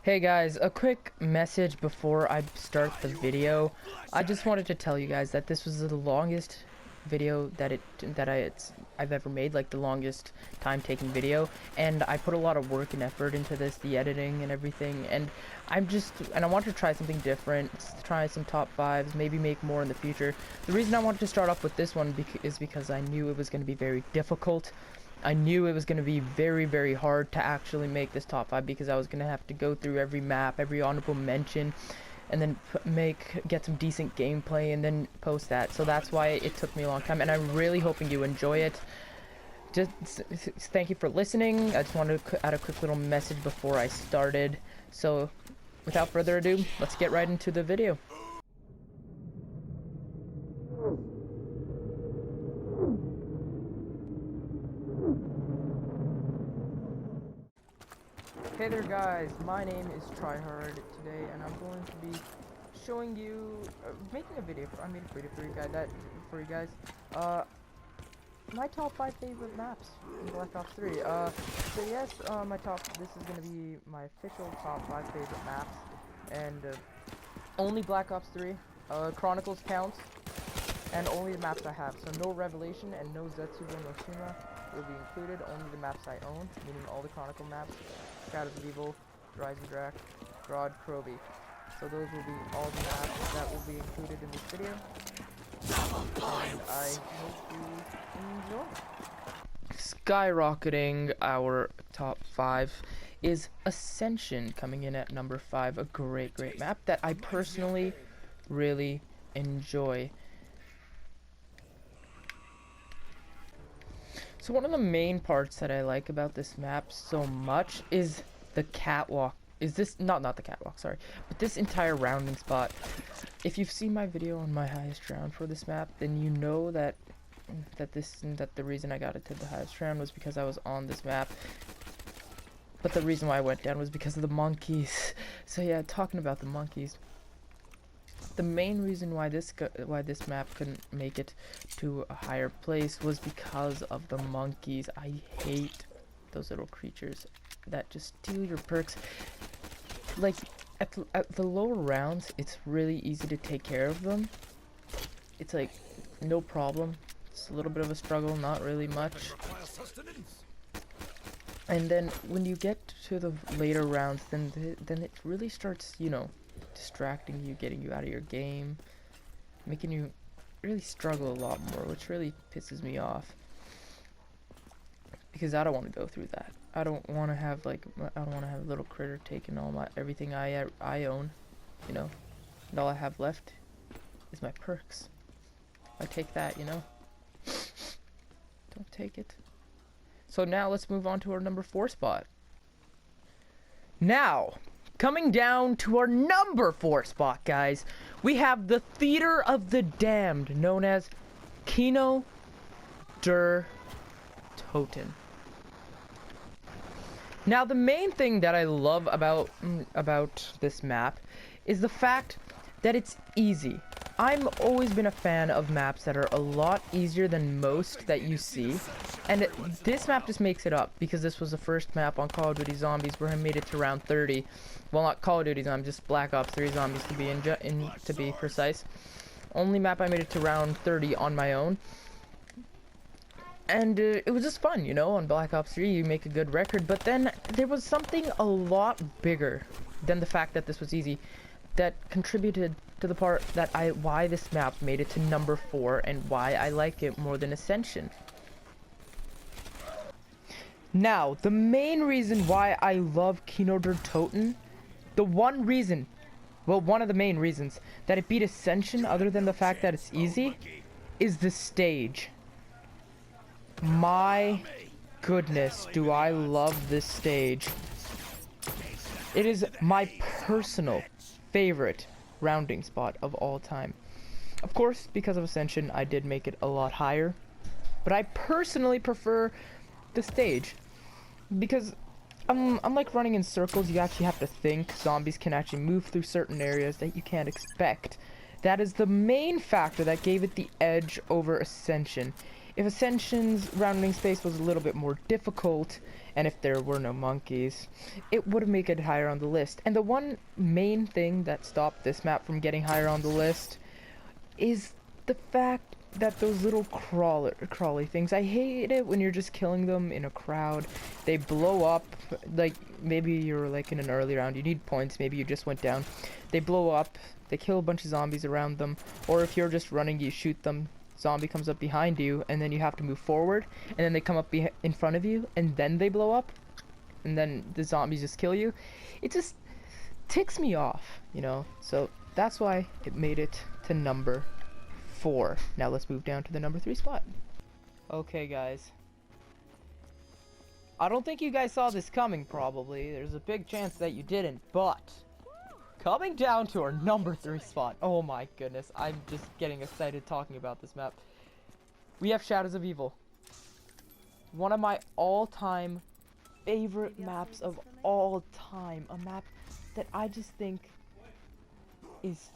Hey guys, a quick message before I start the video. I just wanted to tell you guys that this was the longest video I've ever made, like the longest time taking video, and I put a lot of work and effort into this, the editing and everything, and I want to try something different, try some top fives, maybe make more in the future. The reason I wanted to start off with this one is because I knew it was going to be very difficult. I knew it was going to be very, very hard to actually make this top 5 because I was going to have to go through every map, every honorable mention, and then get some decent gameplay and then post that. So that's why it took me a long time, and I'm really hoping you enjoy it. Just thank you for listening. I just wanted to add a quick little message before I started. So without further ado, let's get right into the video. Hey there guys, my name is Tryhard today, and I'm going to be showing you, making a video I made a video for you guys, my top 5 favorite maps in Black Ops 3. So yes, this is going to be my official top 5 favorite maps, and only Black Ops 3, Chronicles counts, and only the maps I have, so no Revelation and no Zetsubo no Shima will be included, only the maps I own, meaning all the Chronicle maps, Shadows of Evil, Rise of Drac, Grodd, Kroby. So those will be all the maps that will be included in this video, and I hope you enjoy. Skyrocketing our top 5 is Ascension, coming in at number 5, a great map that I personally really enjoy. So one of the main parts that I like about this map so much is the catwalk. Not the catwalk, sorry, but this entire rounding spot. If you've seen my video on my highest round for this map, then you know that the reason I got it to the highest round was because I was on this map. But the reason why I went down was because of the monkeys. So yeah, talking about the monkeys. The main reason why this map couldn't make it to a higher place was because of the monkeys. I hate those little creatures that just steal your perks. Like at the lower rounds, it's really easy to take care of them. It's like no problem. It's a little bit of a struggle, not really much. And then when you get to the later rounds, then it really starts, you know, distracting you, getting you out of your game, making you really struggle a lot more, which really pisses me off, because I don't want to go through that. I don't want to have a little critter taking everything I own, you know, and all I have left is my perks. I take that, you know. Don't take it. So now let's move on to our number 4 spot. Now, coming down to our number 4 spot, guys, we have the Theater of the Damned, known as Kino der Toten. Now, the main thing that I love about this map is the fact that it's easy. I've always been a fan of maps that are a lot easier than most that you see, and this map just makes it up, because this was the first map on Call of Duty Zombies where I made it to round 30. Well, not Call of Duty Zombies, just Black Ops 3 Zombies to be precise. Only map I made it to round 30 on my own. And it was just fun, you know. On Black Ops 3 you make a good record, but then there was something a lot bigger than the fact that this was easy that contributed to the part that why this map made it to number 4 and why I like it more than Ascension. Now, the main reason why I love Kino der Toten, one of the main reasons that it beat Ascension, other than the fact that it's easy, is the stage. My goodness, do I love this stage. It is my personal favorite rounding spot of all time. Of course, because of Ascension, I did make it a lot higher, but I personally prefer the stage, because unlike running in circles, you actually have to think. Zombies can actually move through certain areas that you can't expect. That is the main factor that gave it the edge over Ascension. If Ascension's rounding space was a little bit more difficult and if there were no monkeys, it would make it higher on the list. And the one main thing that stopped this map from getting higher on the list is the fact that those little crawly things, I hate it when you're just killing them in a crowd. They blow up, like maybe you're like in an early round, you need points, maybe you just went down. They blow up, they kill a bunch of zombies around them, or if you're just running, you shoot them, zombie comes up behind you, and then you have to move forward, and then they come up in front of you, and then they blow up, and then the zombies just kill you. It just ticks me off, you know, so that's why it made it to number 4. Now let's move down to the number 3 spot. Okay, guys. I don't think you guys saw this coming, probably. There's a big chance that you didn't, but coming down to our number 3 spot. Oh my goodness, I'm just getting excited talking about this map. We have Shadows of Evil. One of my all-time favorite maps of all time. A map that I just think is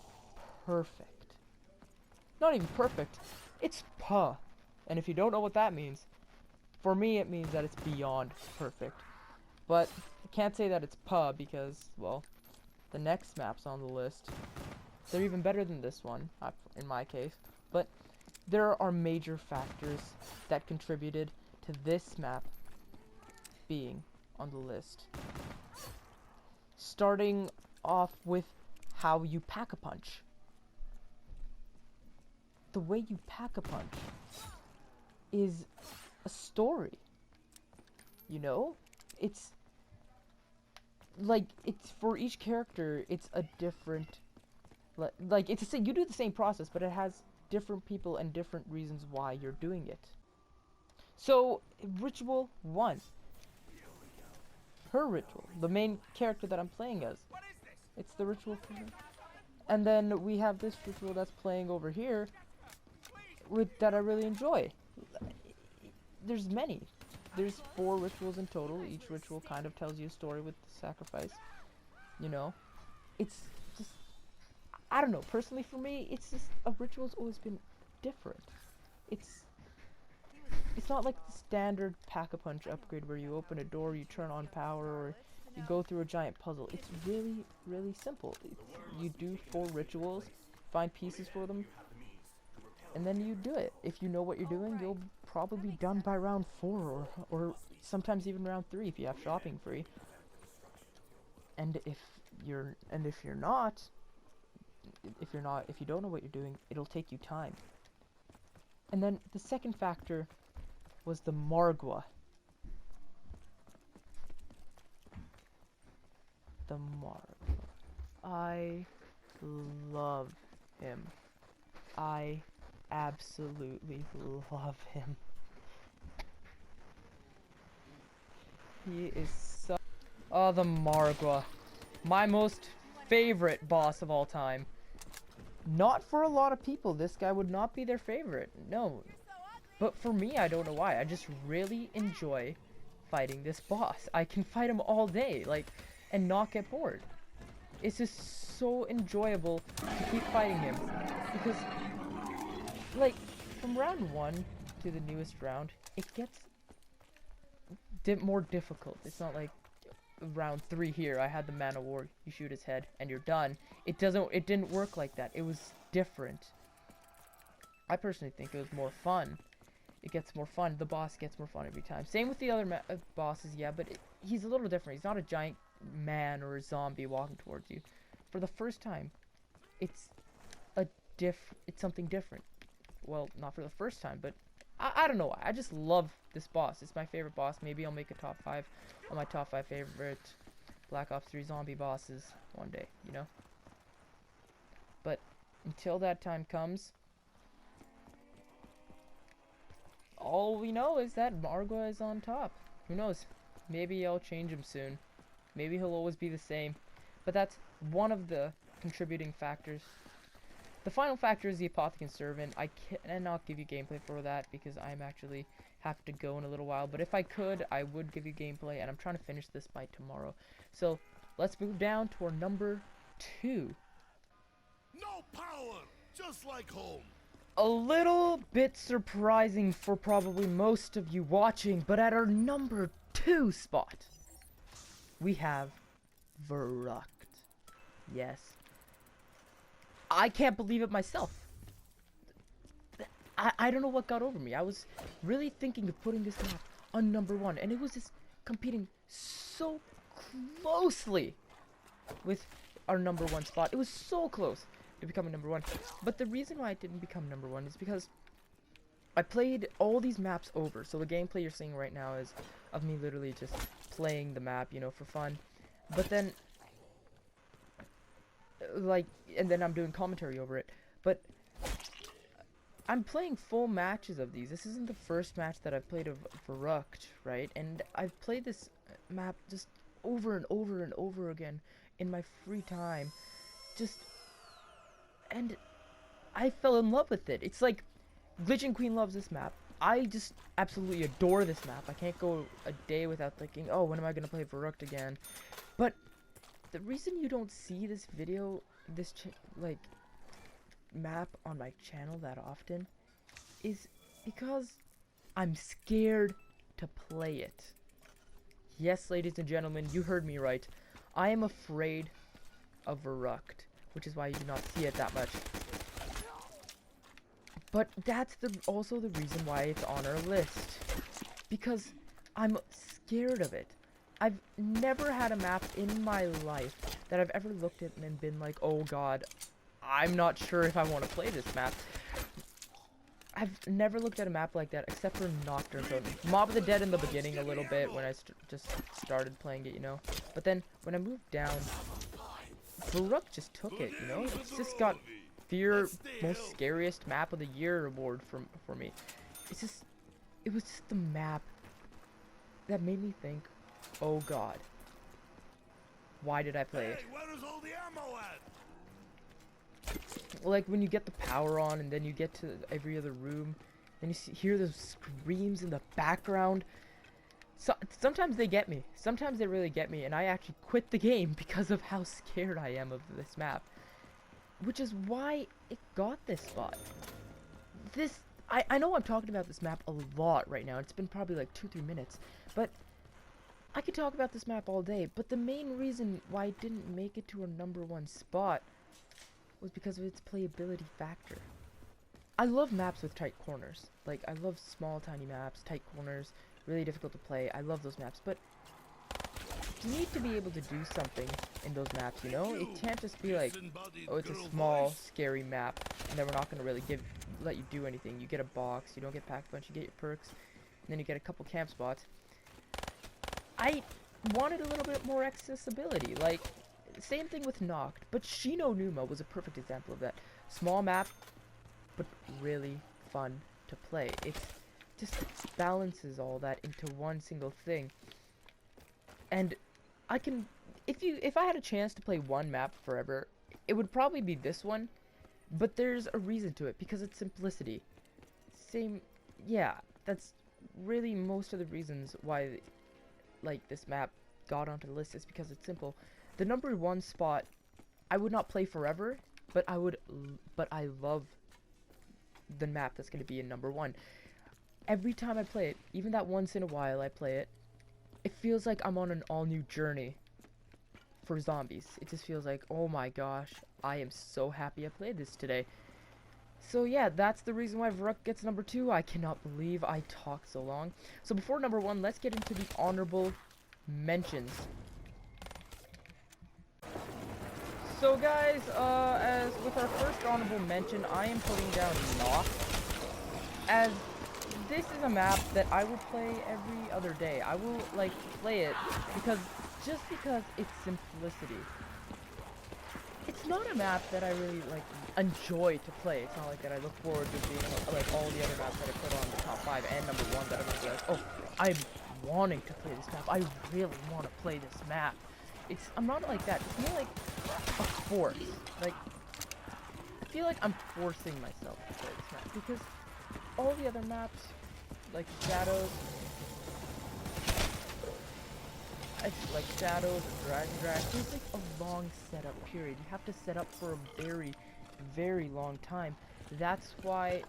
perfect. Not even perfect, it's puh. And if you don't know what that means, for me it means that it's beyond perfect. But I can't say that it's puh because, well, the next maps on the list, they're even better than this one, in my case. But there are major factors that contributed to this map being on the list. Starting off with how you pack a punch. The way you pack a punch is a story, you know? It's like, it's for each character, it's a different, like it's you do the same process, but it has different people and different reasons why you're doing it. So ritual 1, her ritual, the main character that I'm playing as, it's the ritual for her. And then we have this ritual that's playing over here that I really enjoy. There's many. There's 4 rituals in total. Each ritual kind of tells you a story with the sacrifice. You know? It's just, I don't know. Personally for me, it's just, a ritual's always been different. It's not like the standard pack-a-punch upgrade where you open a door, you turn on power, or you go through a giant puzzle. It's really, really simple. You do 4 rituals, find pieces for them, and then you do it. If you know what you're doing, you'll probably be done by round 4 or sometimes even round 3 if you have shopping free. And if you don't know what you're doing, it'll take you time. And then the second factor was the Margwa. The Margwa. I love him. I absolutely love him. He is so... Oh, the Margwa. My most favorite boss of all time. Not for a lot of people. This guy would not be their favorite. No. But for me, I don't know why. I just really enjoy fighting this boss. I can fight him all day, like, and not get bored. It's just so enjoyable to keep fighting him. Because, like, from round 1 to the newest round, it gets more difficult. It's not like round 3 here, I had the Man of War, you shoot his head and you're done. It didn't work like that. It was different. I personally think it was more fun. It gets more fun. The boss gets more fun every time. Same with the other bosses, yeah, but he's a little different. He's not a giant man or a zombie walking towards you. For the first time, it's something different. Well, not for the first time, but I don't know why. I just love this boss. It's my favorite boss. Maybe I'll make a top 5 on my top 5 favorite Black Ops 3 zombie bosses one day, you know? But until that time comes, all we know is that Margwa is on top. Who knows? Maybe I'll change him soon. Maybe he'll always be the same. But that's one of the contributing factors. The final factor is the Apothecary Servant. I cannot give you gameplay for that because I'm actually have to go in a little while. But if I could, I would give you gameplay, and I'm trying to finish this by tomorrow. So let's move down to our number 2. No power, just like home. A little bit surprising for probably most of you watching, but at our number 2 2 spot, we have Verrucht. Yes. I can't believe it myself. I don't know what got over me. I was really thinking of putting this map on #1, and it was just competing so closely with our #1 spot. It was so close to becoming #1. But the reason why it didn't become #1 is because I played all these maps over. So the gameplay you're seeing right now is of me literally just playing the map, you know, for fun. But then, like, and then I'm doing commentary over it. But I'm playing full matches of these. This isn't the first match that I've played of Verrucht, right? And I've played this map just over and over and over again in my free time. And I fell in love with it. It's like Glitching Queen loves this map. I just absolutely adore this map. I can't go a day without thinking, oh, when am I going to play Verrucht again? But the reason you don't see this video, like, map on my channel that often is because I'm scared to play it. Yes, ladies and gentlemen, you heard me right. I am afraid of Verrucht, which is why you do not see it that much. But that's also the reason why it's on our list. Because I'm scared of it. I've never had a map in my life that I've ever looked at and been like, oh god, I'm not sure if I want to play this map. I've never looked at a map like that except for Nocturne Zone. Mob of the Dead in the beginning a little bit when I just started playing it, you know. But then when I moved down, Verrucht just took it, you know. It's just got Fear Most Scariest Map of the Year award for me. It was just the map that made me think, oh god, why did I play it? Hey, where is all the ammo at? Like when you get the power on and then you get to every other room, then you hear those screams in the background. So sometimes they get me. Sometimes they really get me, and I actually quit the game because of how scared I am of this map. Which is why it got this spot. I know I'm talking about this map a lot right now. It's been probably like 2-3 minutes, but I could talk about this map all day. But the main reason why it didn't make it to a #1 spot was because of its playability factor. I love maps with tight corners. Like, I love small, tiny maps, tight corners, really difficult to play. I love those maps, but you need to be able to do something in those maps, you know? It can't just be like, oh, it's a small, scary map, and then we're not going to really let you do anything. You get a box, you don't get pack punch, you get your perks, and then you get a couple camp spots. I wanted a little bit more accessibility, like, same thing with Noct, but Shino Numa was a perfect example of that. Small map, but really fun to play. It just balances all that into one single thing. And I can, if I had a chance to play one map forever, it would probably be this one, but there's a reason to it, because it's simplicity. Yeah, that's really most of the reasons why, like, this map got onto the list is because it's simple. The #1 spot, I would not play forever, but I love the map that's going to be in #1. Every time I play it, even that once in a while I play it, it feels like I'm on an all-new journey for zombies. It just feels like, oh my gosh, I am so happy I played this today. So yeah, that's the reason why Verrucht gets #2. I cannot believe I talked so long. So before #1, let's get into the honorable mentions. So guys, as with our first honorable mention, I am putting down Noct, as this is a map that I will play every other day. I will, like, play it just because its simplicity. It's not a map that I really, like, enjoy to play. It's not like that I look forward to being, like, all the other maps that I put on the top 5 and #1 that I'm gonna be like, oh, I'm wanting to play this map. I really want to play this map. I'm not like that. It's more like a force. Like, I feel like I'm forcing myself to play this map because all the other maps, like Shadows, or Dragon Drag, there's like a long setup period. You have to set up for a very, very long time. That's why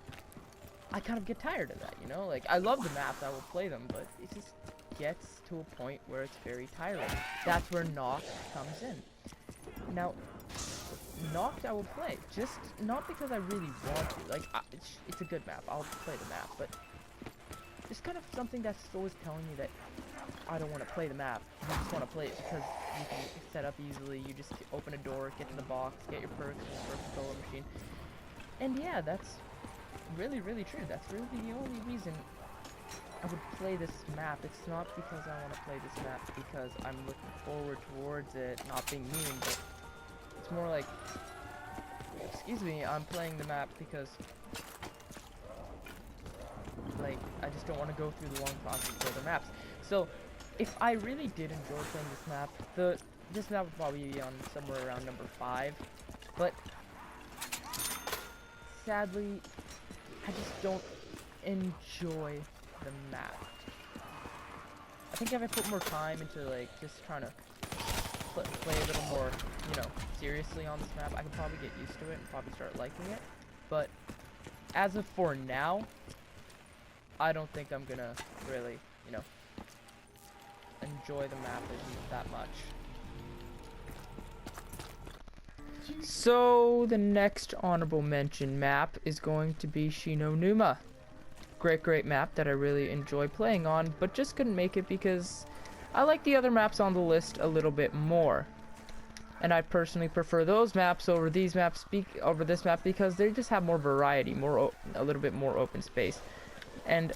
I kind of get tired of that, you know? Like, I love the maps, I will play them, but it's just, gets to a point where it's very tiring. That's where Noct comes in. Now, Noct I will play, just not because I really want to. Like, it's a good map. I'll play the map, but it's kind of something that's always telling me that I don't want to play the map. I just want to play it because you can set up easily. You just open a door, get to the box, get your perks from the first solo machine. And yeah, that's really, really true. That's really the only reason I would play this map. It's not because I want to play this map because I'm looking forward towards it, not being mean, but it's more like, excuse me, I'm playing the map because, like, I just don't want to go through the long process of other maps. So, if I really did enjoy playing this map, this map would probably be on somewhere around number 5, but sadly, I just don't enjoy the map. I think if I put more time into, like, just trying to play a little more, you know, seriously on this map, I could probably get used to it and probably start liking it. But as of for now, I don't think I'm gonna really, you know, enjoy the map that much. So the next honorable mention map is going to be Shinonuma. Great map that I really enjoy playing on, but just couldn't make it because I like the other maps on the list a little bit more. And I personally prefer those maps over these maps, over this map, because they just have more variety, a little bit more open space. And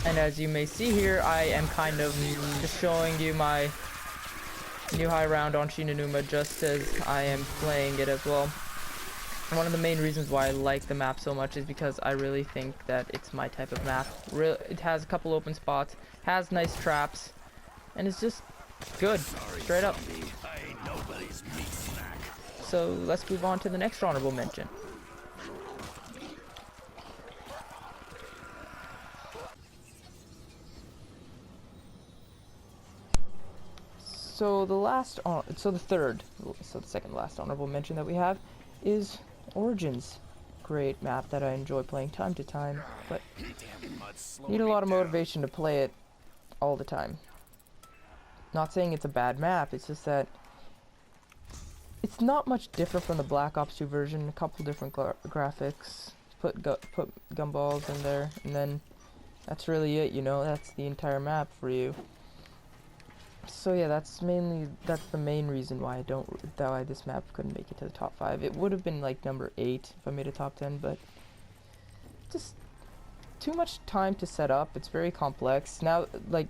as you may see here, I am kind of just showing you my new high round on Shinonuma just as I am playing it as well. One of the main reasons why I like the map so much is because I really think that it's my type of map. It has a couple open spots, has nice traps, and it's just good, straight up. So let's move on to the next honorable mention. So the second last honorable mention that we have is Origins. Great map that I enjoy playing time to time, but need a lot of motivation to play it all the time. Not saying it's a bad map, it's just that it's not much different from the Black Ops 2 version. A couple different graphics, put gumballs in there, and then that's really it, you know, that's the entire map for you. So yeah, that's the main reason why why this map couldn't make it to the top 5. It would have been like number 8 if I made a top 10, but just too much time to set up. It's very complex. Now, like,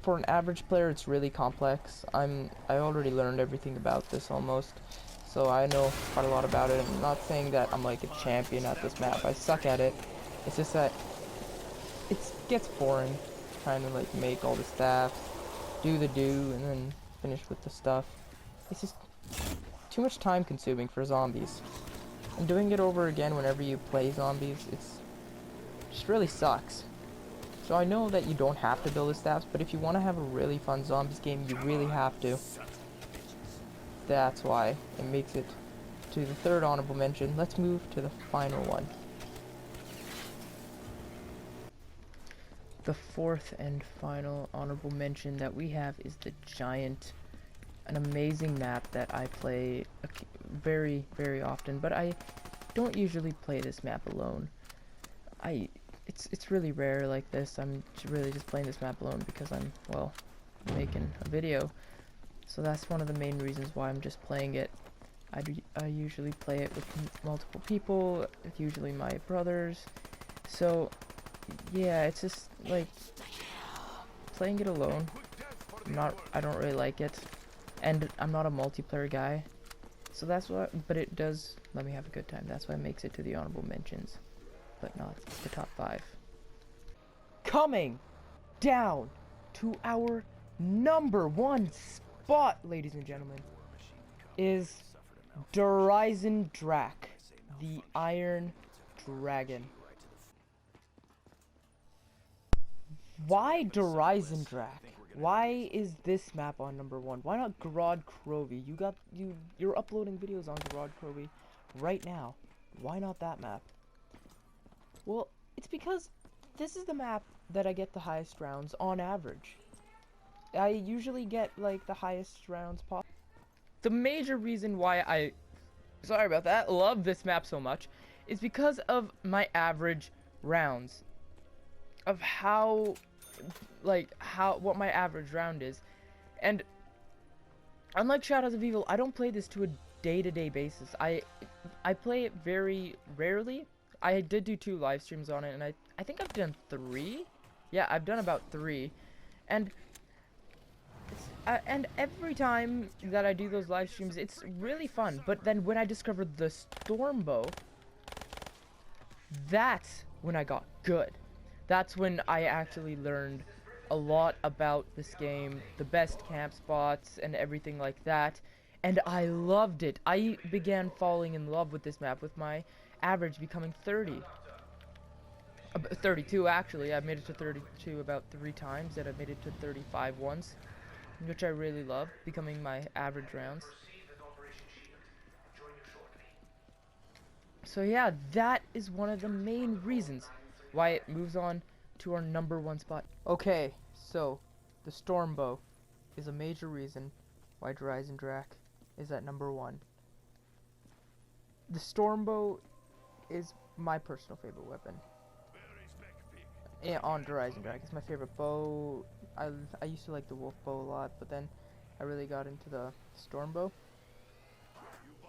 for an average player, it's really complex. I already learned everything about this almost, so I know quite a lot about it. I'm not saying that I'm like a champion at this map. I suck at it. It's just that it gets boring trying to like make all the staffs, do, and then finish with the stuff. It's just too much time consuming for zombies. And doing it over again whenever you play zombies, it's just really sucks. So I know that you don't have to build the staffs, but if you want to have a really fun zombies game, you really have to. That's why it makes it to the third honorable mention. Let's move to the final one. The fourth and final honorable mention that we have is the Giant. An amazing map that I play very often, but I don't usually play this map alone. It's really rare like this. I'm really just playing this map alone because I'm, well, making a video. So that's one of the main reasons why I'm just playing it. I usually play it with multiple people, usually my brothers. So yeah, it's just like playing it alone. I don't really like it, and I'm not a multiplayer guy. So that's why, but it does let me have a good time. That's why it makes it to the honorable mentions, but not the top 5. Coming down to our number 1 spot, ladies and gentlemen, is Horizon Drak, the Iron Dragon. Why Horizon Drak? Why is this map on number 1? Why not Garod Krovi? You're uploading videos on Garod Krovi right now. Why not that map? Well, it's because this is the map that I get the highest rounds on average. I usually get like the highest rounds possible. The major reason why I, sorry about that, love this map so much is because of my average rounds. Of how, what my average round is. And unlike Shadows of Evil, I don't play this to a day-to-day basis. I play it very rarely. I did do 2 live streams on it, and I think I've done 3. Yeah, I've done about 3. And and every time that I do those live streams, it's really fun. But then when I discovered the Stormbow, that's when I got good. That's when I actually learned a lot about this game, the best camp spots, and everything like that. And I loved it. I began falling in love with this map, with my average becoming 30. 32 actually. I've made it to 32 about 3 times, and I've made it to 35 once, which I really love, becoming my average rounds. So yeah, that is one of the main reasons why it moves on to our #1 spot. Okay, so the Stormbow is a major reason why Dryzen Drac is at #1. The Stormbow is my personal favorite weapon. Yeah, on Dryzen Drac, it's my favorite bow. I used to like the Wolf Bow a lot, but then I really got into the Stormbow.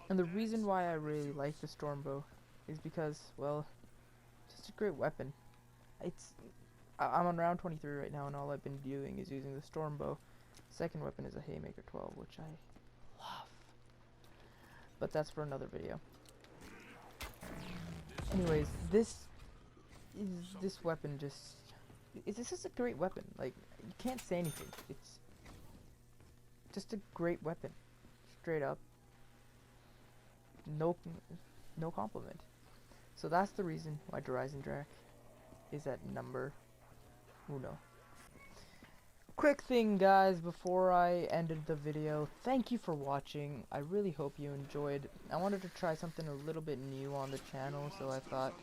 And the reason why I really like the Stormbow is because, well, it's just a great weapon. I'm on round 23 right now, and all I've been doing is using the Stormbow. Second weapon is a Haymaker 12, which I love. But that's for another video. Anyways, this weapon this is a great weapon. Like, you can't say anything. It's just a great weapon. Straight up. No compliment. So that's the reason why Dryzen Drac is at #1. Quick thing, guys, before I ended the video, thank you for watching. I really hope you enjoyed. I wanted to try something a little bit new on the channel, so I thought,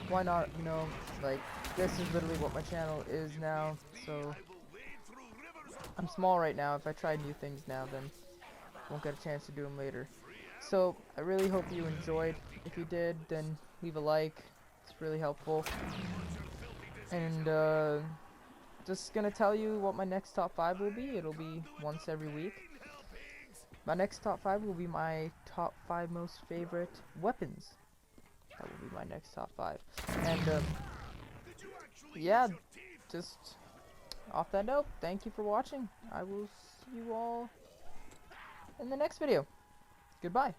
why not, you know, like, this is literally what my channel is now, so I'm small right now. If I try new things now, then I won't get a chance to do them later. So, I really hope you enjoyed. If you did, then leave a like. It's really helpful. And, just gonna tell you what my next top 5 will be. It'll be once every week. My next top 5 will be my top 5 most favorite weapons. That will be my next top 5. And, yeah, just off that note, thank you for watching. I will see you all in the next video. Goodbye.